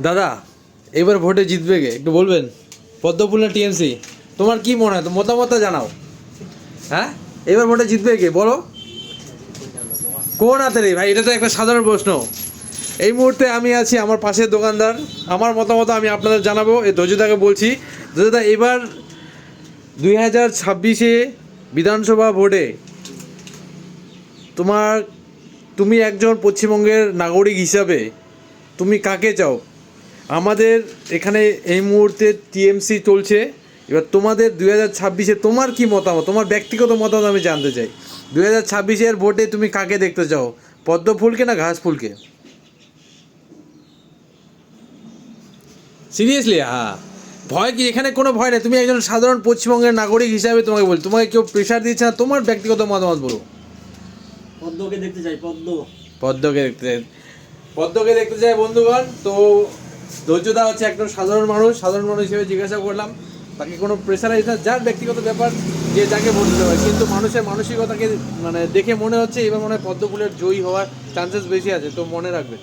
দাদা, এবার ভোটে জিতবে কে একটু বলবেন? পদ্মফুল না টিএমসি? তোমার কি মনে হয়, তো মতামতটা জানাও। হ্যাঁ, এবার ভোটে জিতবে কে বলো? কোন হাতে রে ভাই, এটা তো একটা সাধারণ প্রশ্ন। এই মুহূর্তে আমি আছি আমার পাশের দোকানদার, আমার মতামত আমি আপনাদের জানাবো। এই ধৈর্যদাকে বলছি, ধৈর্যদা এবার 2026-এ বিধানসভা ভোটে তোমার, তুমি একজন পশ্চিমবঙ্গের নাগরিক হিসাবে তুমি কাকে চাও? আমাদের এখানে এই মুহূর্তে টিএমসি চলছে। এবার তোমাদের 2026-এ তোমার কি মতামত, তোমার ব্যক্তিগত মতামত আমি জানতে চাই। 2026-এর ভোটে তুমি কাকে দেখতে চাও, পদ্ম ফুলকে না ঘাস ফুলকে? সিরিয়াসলি? হ্যাঁ, ভয় কি? এখানে কোনো ভয় নেই, তুমি একজন সাধারণ পশ্চিমবঙ্গের নাগরিক হিসাবে তোমাকে বলি, তোমাকে কেউ প্রেশার দিচ্ছে না, তোমার ব্যক্তিগত মতামত বলো। পদ্মকে দেখতে চাই, পদ্ম। পদ্মকে দেখতে, পদ্মকে দেখতে চাই বন্ধুগণ। তো ধৈর্যদা হচ্ছে একদম সাধারণ মানুষ, সাধারণ মানুষ হিসেবে জিজ্ঞাসা করলাম, তাকে কোনো প্রেশারাইজ না, যার ব্যক্তিগত ব্যাপার যে যাকে ভোট দিতে পারে। কিন্তু মানুষের মানসিকতাকে মানে দেখে মনে হচ্ছে এবার মনে হয় পদ্ম ফুলের জয়ী হওয়ার চান্সেস বেশি আছে, তো মনে রাখবেন।